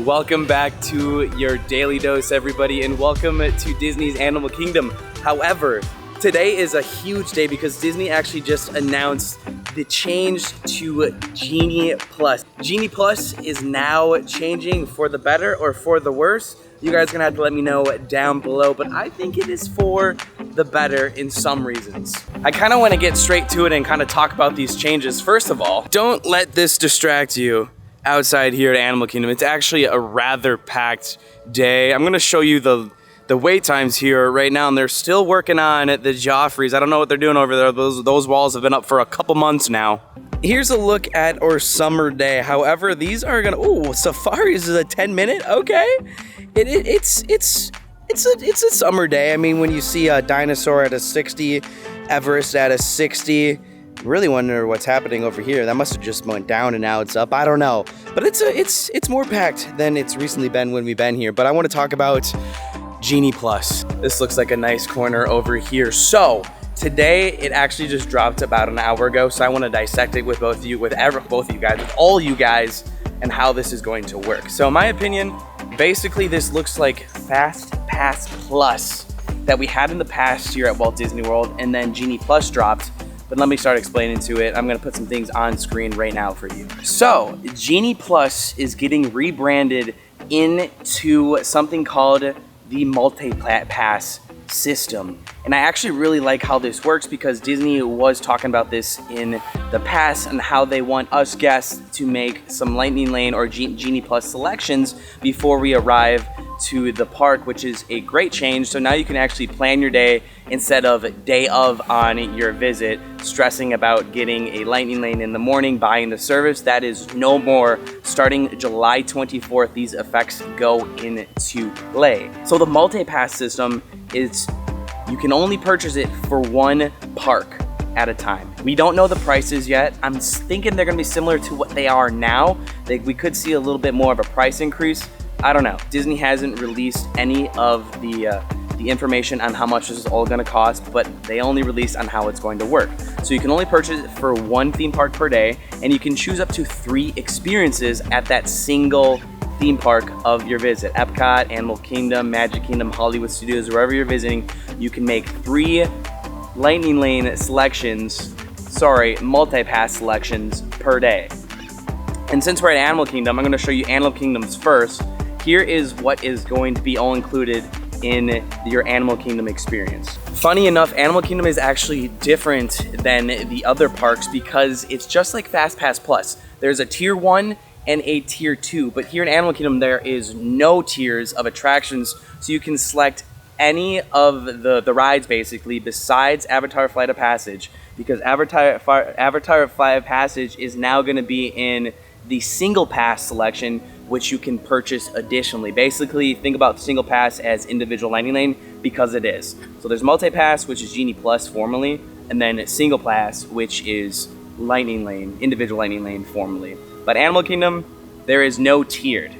Welcome back to your daily dose, everybody, and welcome to Disney's Animal Kingdom. However, today is a huge day because Disney actually just announced the change to Genie Plus. Genie Plus is now changing for the better or for the worse. You guys are gonna have to let me know down below, but I think it is for the better in some reasons. I kind of want to get straight to it and kind of talk about these changes. First of all, don't let this distract you outside here at Animal Kingdom. It's actually a rather packed day. I'm gonna show you the wait times here right now, and they're still working on the Joffreys. I don't know what they're doing over there. Those walls have been up for a couple months now. Here's a look at our summer day. However, these are gonna, ooh, Safaris is a 10-minute, okay. It's a summer day. I mean, when you see a dinosaur at a 60, Everest at a 60, really wonder what's happening over here. That must have just went down and now it's up. I don't know, but it's more packed than it's recently been when we've been here. But I want to talk about Genie Plus. This looks like a nice corner over here. So today it actually just dropped about an hour ago. So I want to dissect it with both of you, with all you guys, and how this is going to work. So in my opinion, basically this looks like Fast Pass Plus that we had in the past year at Walt Disney World, and then Genie Plus dropped. But let me start explaining to it. I'm gonna put some things on screen right now for you. So, Genie Plus is getting rebranded into something called the MultiPass System. And I actually really like how this works because Disney was talking about this in the past and how they want us guests to make some Lightning Lane or Genie Plus selections before we arrive to the park, which is a great change. So now you can actually plan your day instead of day of on your visit, stressing about getting a Lightning Lane in the morning, buying the service. That is no more. Starting July 24th, these effects go into play. So the MultiPass system is, you can only purchase it for one park at a time. We don't know the prices yet. I'm thinking they're gonna be similar to what they are now. We could see a little bit more of a price increase. I don't know. Disney hasn't released any of the information on how much this is all gonna cost, but they only released on how it's going to work. So you can only purchase it for one theme park per day, and you can choose up to 3 experiences at that single theme park of your visit. Epcot, Animal Kingdom, Magic Kingdom, Hollywood Studios, wherever you're visiting, you can make 3 Lightning Lane selections, MultiPass selections per day. And since we're at Animal Kingdom, I'm gonna show you Animal Kingdoms first. Here is what is going to be all included in your Animal Kingdom experience. Funny enough, Animal Kingdom is actually different than the other parks because it's just like Fast Pass Plus. There's a tier 1 and a tier 2, but here in Animal Kingdom there is no tiers of attractions, so you can select any of the rides basically besides Avatar Flight of Passage, because Avatar Flight of Passage is now going to be in the single pass selection, which you can purchase additionally. Basically, think about single pass as individual Lightning Lane because it is. So there's MultiPass, which is Genie Plus formerly, and then single pass, which is Lightning Lane, individual Lightning Lane formerly. But Animal Kingdom, there is no tiered.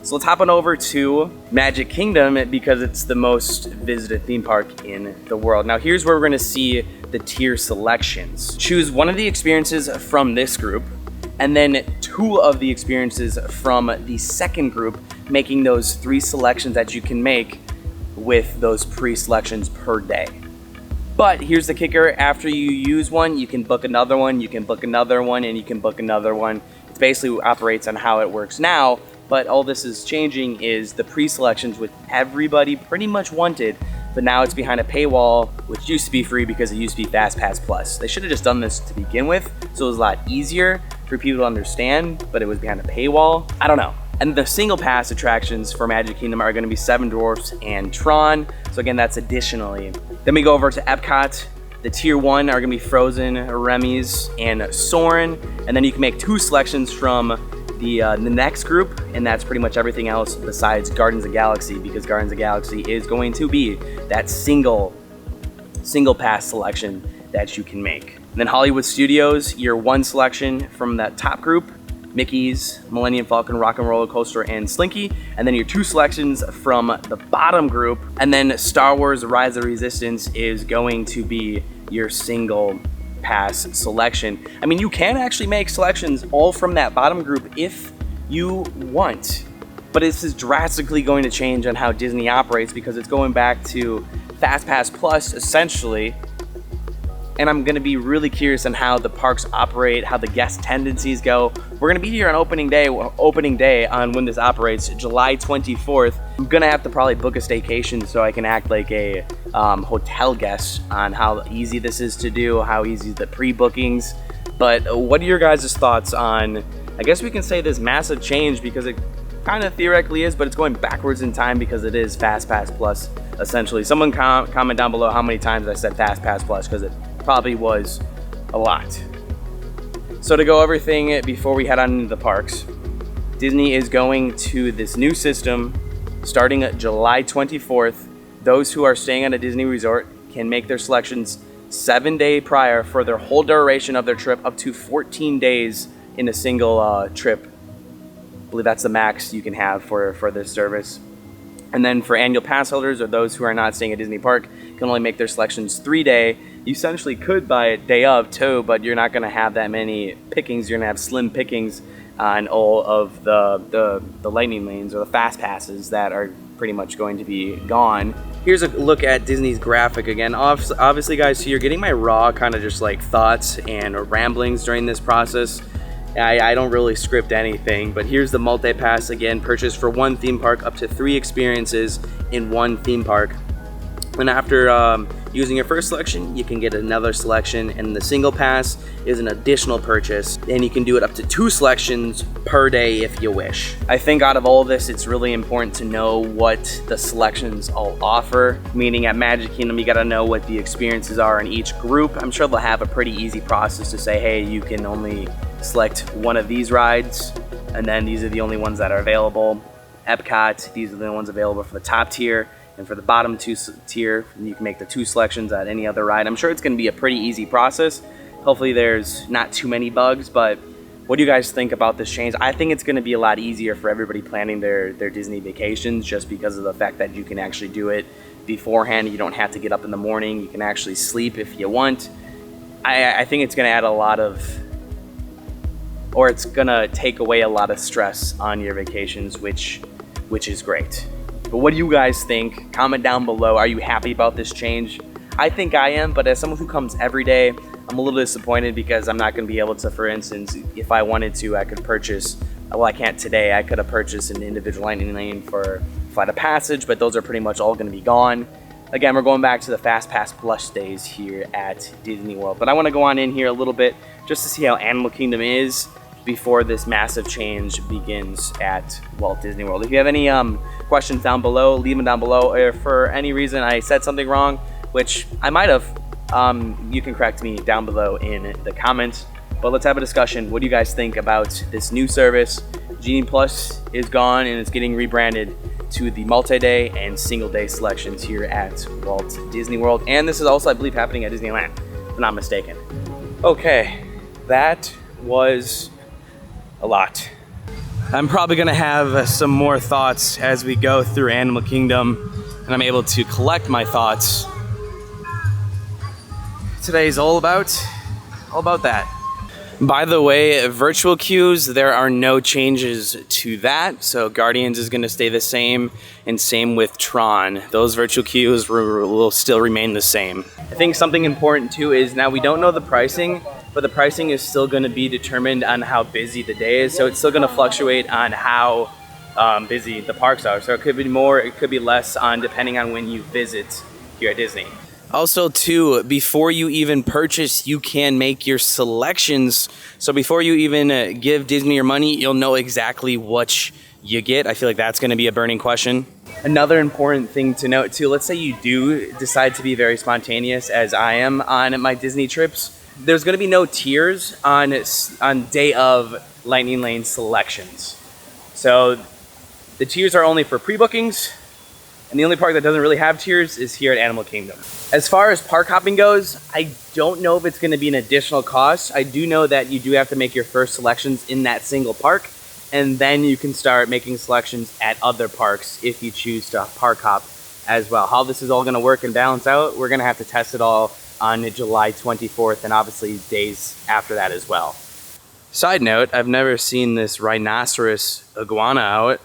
So let's hop on over to Magic Kingdom because it's the most visited theme park in the world. Now here's where we're gonna see the tier selections. Choose one of the experiences from this group, and then 2 of the experiences from the second group, making those 3 selections that you can make with those pre-selections per day. But here's the kicker, after you use one, you can book another one, you can book another one, and you can book another one. It basically operates on how it works now, but all this is changing is the pre-selections, which everybody pretty much wanted, but now it's behind a paywall, which used to be free because it used to be Fast Pass Plus. They should have just done this to begin with, so it was a lot easier for people to understand, but it was behind a paywall. I don't know. And the single pass attractions for Magic Kingdom are gonna be Seven Dwarfs and Tron. So again, that's additionally. Then we go over to Epcot. The tier 1 are gonna be Frozen, Remy's, and Soarin'. And then you can make 2 selections from the next group, and that's pretty much everything else besides Guardians of the Galaxy, because Guardians of the Galaxy is going to be that single pass selection that you can make. And then Hollywood Studios, your 1 selection from that top group, Mickey's, Millennium Falcon, Rock and Roller Coaster, and Slinky. And then your 2 selections from the bottom group. And then Star Wars Rise of the Resistance is going to be your single pass selection. I mean, you can actually make selections all from that bottom group if you want. But this is drastically going to change on how Disney operates because it's going back to FastPass Plus essentially. And I'm gonna be really curious on how the parks operate, how the guest tendencies go. We're gonna be here on opening day on when this operates, July 24th. I'm gonna have to probably book a staycation so I can act like a hotel guest on how easy this is to do, how easy the pre-bookings. But what are your guys' thoughts on, I guess we can say this massive change because it kind of theoretically is, but it's going backwards in time because it is FastPass Plus, essentially. Someone comment down below how many times I said FastPass Plus because it probably was a lot. So to go everything before we head on into the parks, Disney is going to this new system starting at July 24th. Those who are staying at a Disney resort can make their selections 7 days prior for their whole duration of their trip, up to 14 days in a single trip. I believe that's the max you can have for this service. And then for annual pass holders or those who are not staying at Disney Park can only make their selections 3 days. You essentially could buy a day of too, but you're not going to have that many pickings. You're going to have slim pickings on all of the lightning lanes or the fast passes that are pretty much going to be gone. Here's a look at Disney's graphic again. Obviously guys, so you're getting my raw kind of just like thoughts and ramblings during this process. I don't really script anything, but here's the MultiPass again, purchase for one theme park up to 3 experiences in one theme park. And after using your first selection, you can get another selection, and the single pass is an additional purchase, and you can do it up to 2 selections per day if you wish. I think out of all of this, it's really important to know what the selections all offer, meaning at Magic Kingdom, you gotta know what the experiences are in each group. I'm sure they'll have a pretty easy process to say, hey, you can only select one of these rides, and then these are the only ones that are available. Epcot, these are the ones available for the top tier. And for the bottom tier, you can make the 2 selections at any other ride. I'm sure it's going to be a pretty easy process. Hopefully there's not too many bugs, but what do you guys think about this change? I think it's going to be a lot easier for everybody planning their Disney vacations just because of the fact that you can actually do it beforehand. You don't have to get up in the morning. You can actually sleep if you want. I think it's going to add a lot of, or it's going to take away a lot of stress on your vacations, which is great. But what do you guys think? Comment down below. Are you happy about this change? I think I am, but as someone who comes every day, I'm a little disappointed because I'm not going to be able to, for instance, if I wanted to, I could purchase, well, I can't today, I could have purchased an individual lightning lane for Flight of Passage, but those are pretty much all going to be gone. Again, we're going back to the FastPass Plus days here at Disney World. But I want to go on in here a little bit just to see how Animal Kingdom is before this massive change begins at Walt Disney World. If you have any questions down below, leave them down below. If for any reason I said something wrong, which I might have, you can correct me down below in the comments. But let's have a discussion. What do you guys think about this new service? Genie Plus is gone and it's getting rebranded to the multi-day and single-day selections here at Walt Disney World. And this is also, I believe, happening at Disneyland, if I'm not mistaken. Okay, that was a lot. I'm probably gonna have some more thoughts as we go through Animal Kingdom and I'm able to collect my thoughts. Today's all about that. By the way, virtual queues, there are no changes to that. So Guardians is gonna stay the same, and same with Tron. Those virtual queues will still remain the same. I think something important too is now we don't know the pricing, but the pricing is still going to be determined on how busy the day is. So it's still going to fluctuate on how busy the parks are. So it could be more, it could be less on depending on when you visit here at Disney. Also too, before you even purchase, you can make your selections. So before you even give Disney your money, you'll know exactly what you get. I feel like that's going to be a burning question. Another important thing to note too, let's say you do decide to be very spontaneous as I am on my Disney trips. There's going to be no tiers on day of Lightning Lane selections. So the tiers are only for pre-bookings, and the only park that doesn't really have tiers is here at Animal Kingdom. As far as park hopping goes, I don't know if it's going to be an additional cost. I do know that you do have to make your first selections in that single park, and then you can start making selections at other parks if you choose to park hop as well. How this is all going to work and balance out, we're going to have to test it all on July 24th and obviously days after that as well. Side note, I've never seen this rhinoceros iguana out.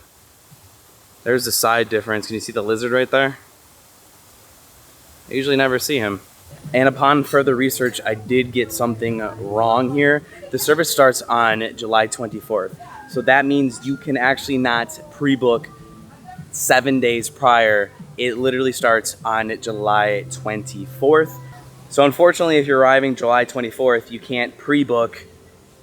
There's the side difference. Can you see the lizard right there? I usually never see him. And upon further research, I did get something wrong here. The service starts on July 24th. So that means you can actually not pre-book 7 days prior. It literally starts on July 24th. So unfortunately, if you're arriving July 24th, you can't pre-book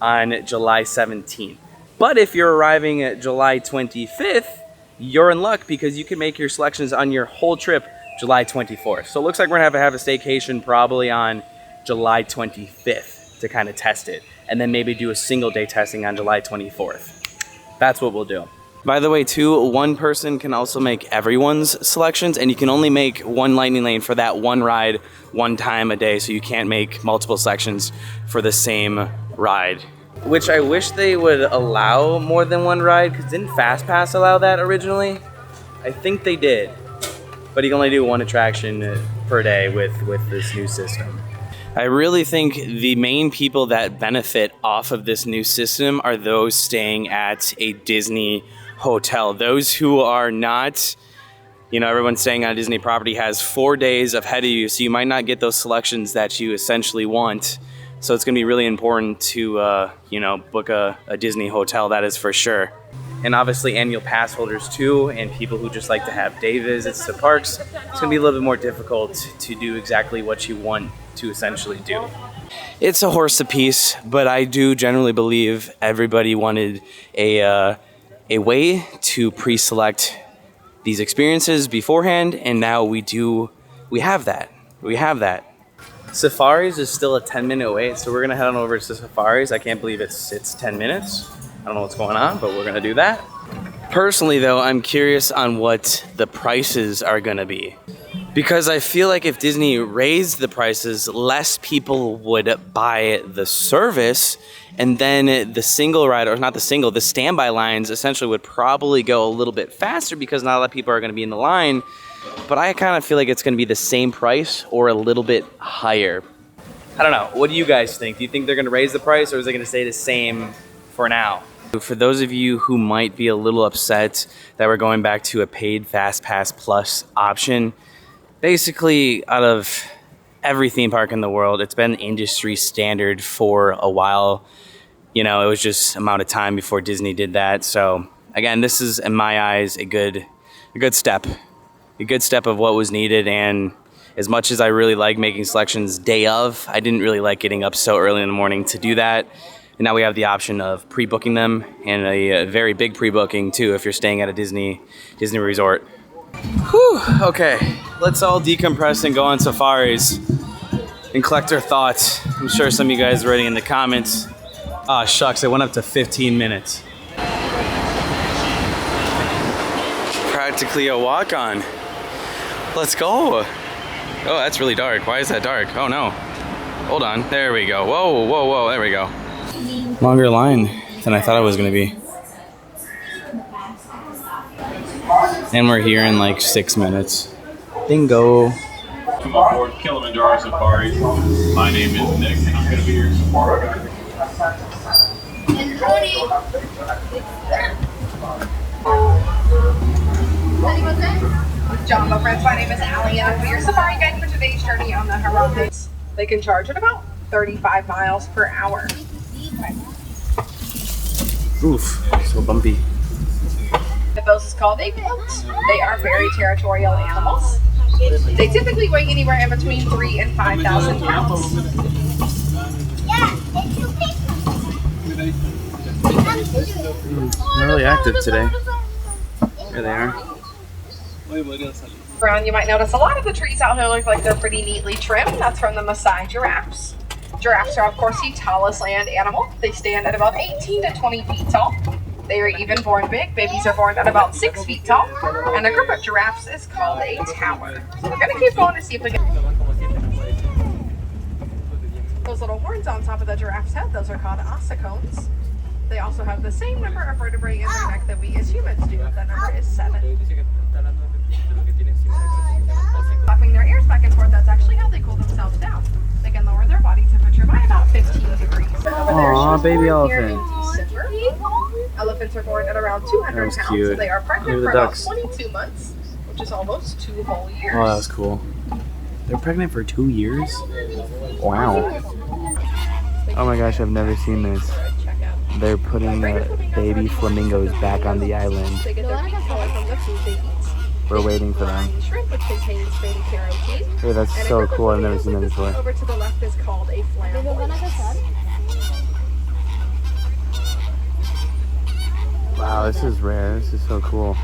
on July 17th. But if you're arriving at July 25th, you're in luck because you can make your selections on your whole trip July 24th. So it looks like we're gonna have a staycation probably on July 25th to kind of test it. And then maybe do a single day testing on July 24th. That's what we'll do. By the way, too, one person can also make everyone's selections, and you can only make one lightning lane for that one ride one time a day, so you can't make multiple selections for the same ride. Which I wish they would allow more than one ride, because didn't FastPass allow that originally? I think they did. But you can only do one attraction per day with this new system. I really think the main people that benefit off of this new system are those staying at a Disney hotel. Those who are not, you know, everyone staying on a Disney property has 4 days ahead of you, so you might not get those selections that you essentially want. So it's gonna be really important to, you know, book a Disney hotel, that is for sure. And obviously annual pass holders too, and people who just like to have day visits to parks, it's gonna be a little bit more difficult to do exactly what you want to essentially do. It's a horse apiece, but I do generally believe everybody wanted a way to pre-select these experiences beforehand, and now we have that. We have that. Safaris is still a 10-minute wait, so we're gonna head on over to Safaris. I can't believe it's 10 minutes. I don't know what's going on, but we're gonna do that. Personally though, I'm curious on what the prices are gonna be. Because I feel like if Disney raised the prices, less people would buy the service, and then the single ride, or not the single, the standby lines essentially would probably go a little bit faster because not a lot of people are gonna be in the line. But I kind of feel like it's gonna be the same price or a little bit higher. I don't know, what do you guys think? Do you think they're gonna raise the price, or is it gonna stay the same for now? For those of you who might be a little upset that we're going back to a paid FastPass Plus option, basically out of every theme park in the world, it's been industry standard for a while. You know, it was just amount of time before Disney did that. So again, this is in my eyes a good step. A good step of what was needed, and as much as I really like making selections day of, I didn't really like getting up so early in the morning to do that. And now we have the option of pre-booking them, and a very big pre-booking too if you're staying at a Disney resort. Whew, okay, let's all decompress and go on safaris and collect our thoughts. I'm sure some of you guys are writing in the comments, ah, shucks, it went up to 15 minutes. Practically a walk-on. Let's go. Oh, that's really dark. Why is that dark? Oh no. Hold on, there we go. Whoa, whoa, whoa, there we go. Longer line than I thought it was gonna be. And we're here in like 6 minutes. Bingo. Welcome aboard Kilimanjaro Safari. My name is Nick, and I'm going to be your support guide. John, my friends, my name is Allie, and I'll be your safari guide for today's journey on the Harambe's. They can charge at about 35 miles per hour. Oof, so bumpy. Hippos is called a goat. They are very territorial animals. They typically weigh anywhere in between 3,000 and 5,000 pounds. They're really active today. Here they are. Around, you might notice a lot of the trees out here look like they're pretty neatly trimmed. That's from the Maasai giraffes. Giraffes are, of course, the tallest land animal. They stand at about 18 to 20 feet tall. They are even born big. Babies are born at about 6 feet tall. And a group of giraffes is called a tower. So we're going to keep going to see if we can... Those little horns on top of the giraffe's head, those are called ossicones. They also have the same number of vertebrae in their neck that we as humans do. That number is 7. Flapping their ears back and forth, that's actually how they cool themselves down. They can lower their body temperature by about 15 degrees. Aww, baby elephant. Elephants are born at around 200 was pounds, cute. so they are pregnant Look for at the about ducks. 22 months, which is almost 2 whole years. Oh, that was cool. They're pregnant for 2 years? Wow. Oh my gosh, I've never seen this. They're putting baby flamingos back on the island. They get their pink color from the food they eat. We're waiting for them. Brine shrimp, which contains beta-carotene. Hey, that's And a so group of cool. I've never flamingos seen that like this before. one over to the left is called a flamingos. Wow, this is rare. This is so cool.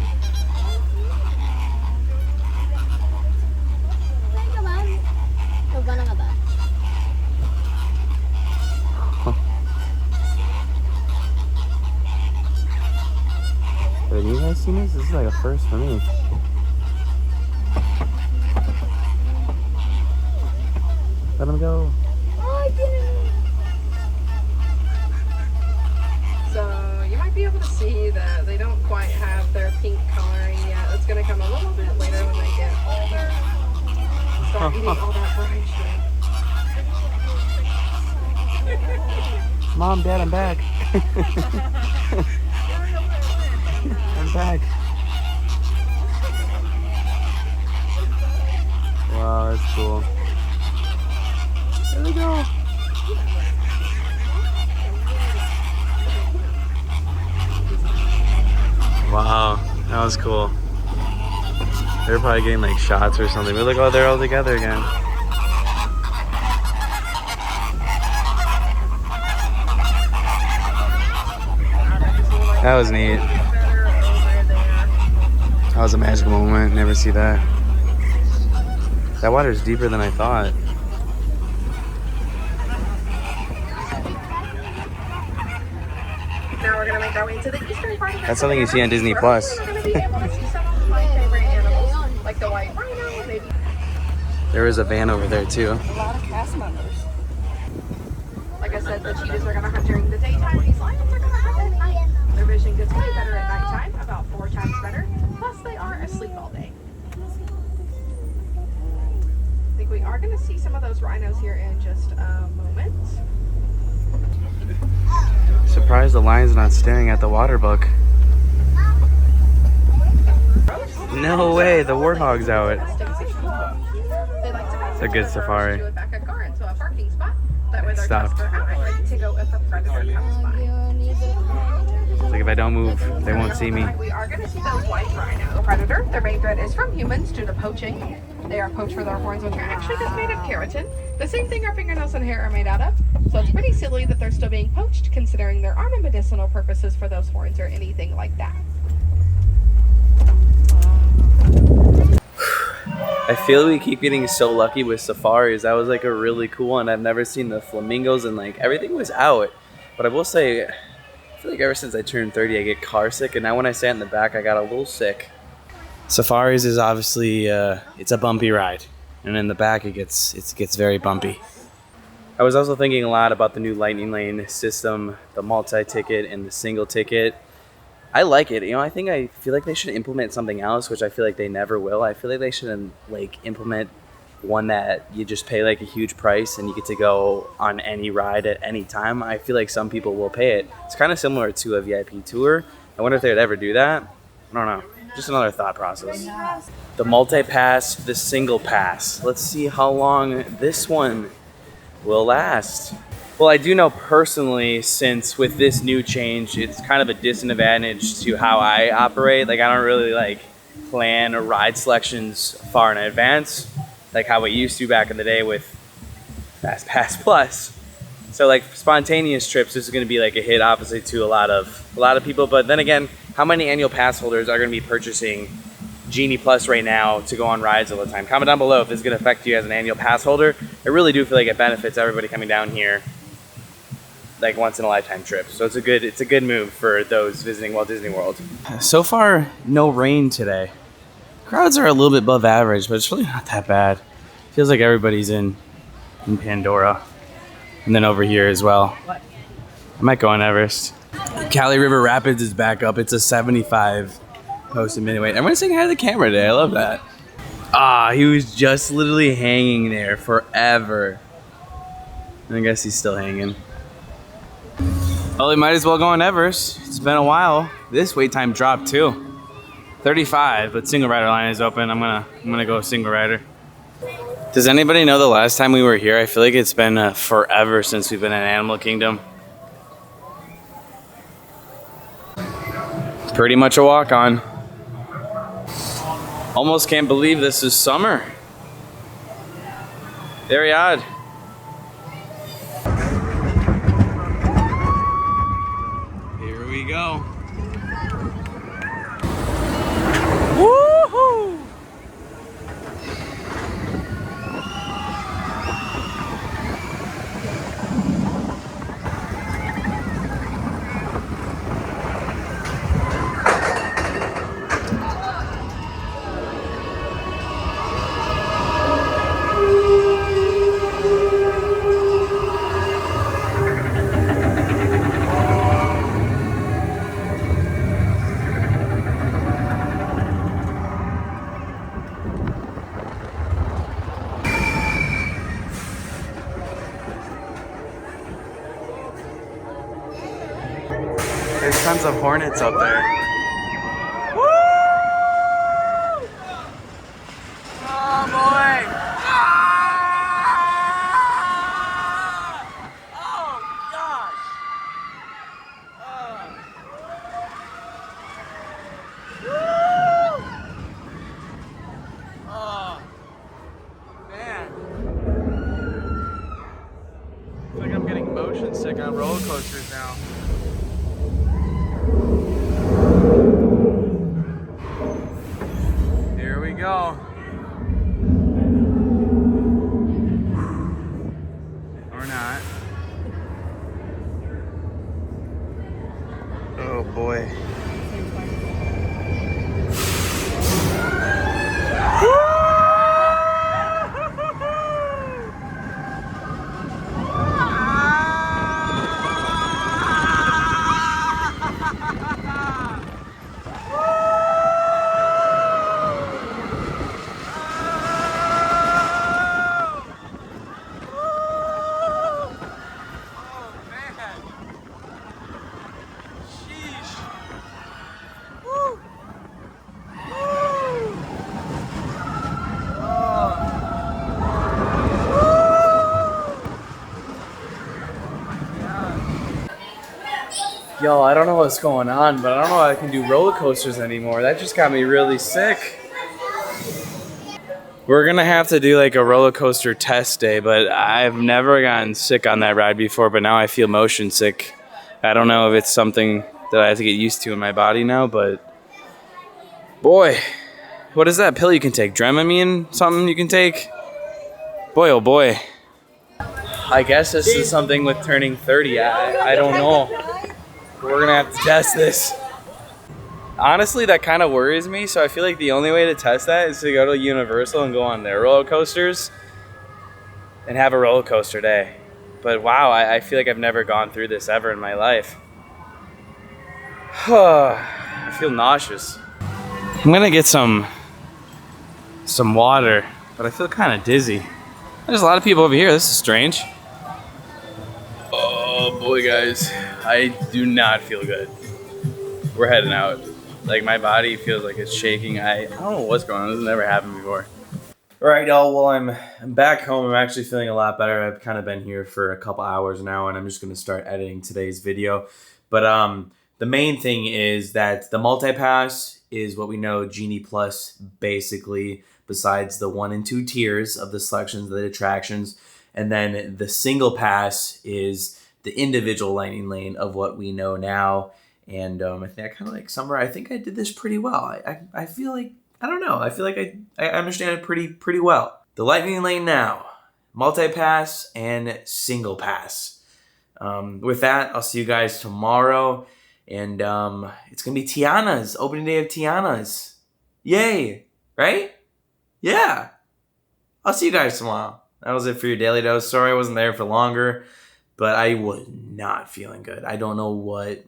Have you guys seen this? This is like a first for me. Let him go. So you might be able to see that they don't quite have their pink coloring yet. It's going to come a little bit later when they get older. Start eating all that brine shrimp. Mom, Dad, I'm back. I'm back. Wow, that's cool. There we go. Wow, that was cool. They're probably getting like shots or something. But look, oh, they're all together again. That was neat. That was a magical moment. Never see that. That water is deeper than I thought. Now we're going to make our way to the eastern part of the That's something you see on Disney Plus. We're going to be able to see some of my favorite animals, like the white rhino, maybe. There is a van over there too. A lot of cast members. Like I said, the cheetahs are going to hunt during the daytime. These lions are going to hunt at night. Their vision gets way better at nighttime, about 4 times better. Plus, they are asleep all day. I think we are going to see some of those rhinos here in just a moment. Surprised the lion's not staring at the water book. No way, the warthog's out. It's a good safari. Stopped. It's like if I don't move, they won't see me. We are going to see those white rhino predator. Their main threat is from humans due to poaching. They are poached for their horns, which are actually just made of keratin. The same thing our fingernails and hair are made out of. So it's pretty silly that they're still being poached, considering there aren't medicinal purposes for those horns or anything like that. I feel we keep getting so lucky with safaris. That was like a really cool one. I've never seen the flamingos and like everything was out. But I will say, I feel like ever since I turned 30, I get car sick. And now when I sat in the back, I got a little sick. Safaris is obviously, it's a bumpy ride. And in the back, it gets very bumpy. I was also thinking a lot about the new lightning lane system, the multi-ticket and the single ticket. I like it. You know, I feel like they should implement something else, which I feel like they never will. I feel like they should like implement one that you just pay like a huge price and you get to go on any ride at any time. I feel like some people will pay it. It's kind of similar to a VIP tour. I wonder if they would ever do that. I don't know. Just another thought process. The multi-pass, the single pass. Let's see how long this one will last. Well, I do know personally, since with this new change, it's kind of a disadvantage to how I operate. Like I don't really like plan or ride selections far in advance, like how it used to back in the day with Fast Pass Plus. So like spontaneous trips, this is going to be like a hit, obviously, to a lot of people. But then again, how many annual pass holders are going to be purchasing Genie Plus right now to go on rides all the time? Comment down below if this is going to affect you as an annual pass holder. I really do feel like it benefits everybody coming down here, like once in a lifetime trip. So it's a good move for those visiting Walt Disney World. So far, no rain today. Crowds are a little bit above average, but it's really not that bad. Feels like everybody's in Pandora. And then over here as well. I might go on Everest. Cali River Rapids is back up. It's a 75 posted minute wait. Everyone's saying hi to the camera today. I love that. Ah, he was just literally hanging there forever. I guess he's still hanging. Well, we might as well go on Everest. It's been a while. This wait time dropped too. 35, but single rider line is open. I'm gonna go single rider. Does anybody know the last time we were here? I feel like it's been forever since we've been in Animal Kingdom. Pretty much a walk on. Almost can't believe this is summer. Very odd. Here we go. Woohoo! There's tons of hornets up there. Woo! Oh boy! Ah! Oh gosh! Woo! Oh man! I feel like I'm getting motion sick on roller coasters now. Here we go. Or not. Oh boy. Yo, I don't know what's going on, but I don't know if I can do roller coasters anymore. That just got me really sick. We're gonna have to do like a roller coaster test day, but I've never gotten sick on that ride before, but now I feel motion sick. I don't know if it's something that I have to get used to in my body now, but boy, what is that pill you can take? Dramamine? Something you can take? Boy, oh boy. I guess this is something with turning 30. I don't know. We're gonna have to test this. Honestly, that kind of worries me, so I feel like the only way to test that is to go to Universal and go on their roller coasters and have a roller coaster day. But wow, I feel like I've never gone through this ever in my life. I feel nauseous. I'm gonna get some water, but I feel kind of dizzy. There's a lot of people over here. This is strange. Oh boy, guys, I do not feel good. We're heading out. Like, my body feels like it's shaking. I don't know what's going on. This has never happened before. All right, y'all. Well, I'm back home. I'm actually feeling a lot better. I've kind of been here for a couple hours now, and I'm just going to start editing today's video. But the main thing is that the MultiPass is what we know, Genie Plus, basically, besides the 1 and 2 tiers of the selections of the attractions. And then the single pass is the individual lightning lane of what we know now. And I think I kind of like summer. I think I did this pretty well. I feel like, I don't know. I feel like I understand it pretty well. The lightning lane now, MultiPass and single pass. With that, I'll see you guys tomorrow. And it's going to be Tiana's, opening day of Tiana's. Yay, right? Yeah. I'll see you guys tomorrow. That was it for your Daily Dose. Sorry I wasn't there for longer, but I was not feeling good. I don't know what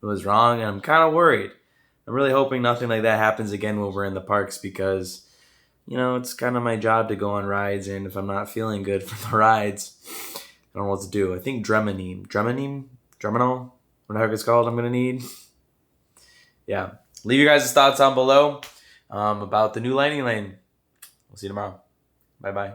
was wrong, and I'm kind of worried. I'm really hoping nothing like that happens again when we're in the parks because, you know, it's kind of my job to go on rides, and if I'm not feeling good for the rides, I don't know what to do. I think Dreminol, whatever it's called, I'm gonna need. Yeah. Leave your guys' thoughts down below about the new landing lane. We'll see you tomorrow. Bye-bye.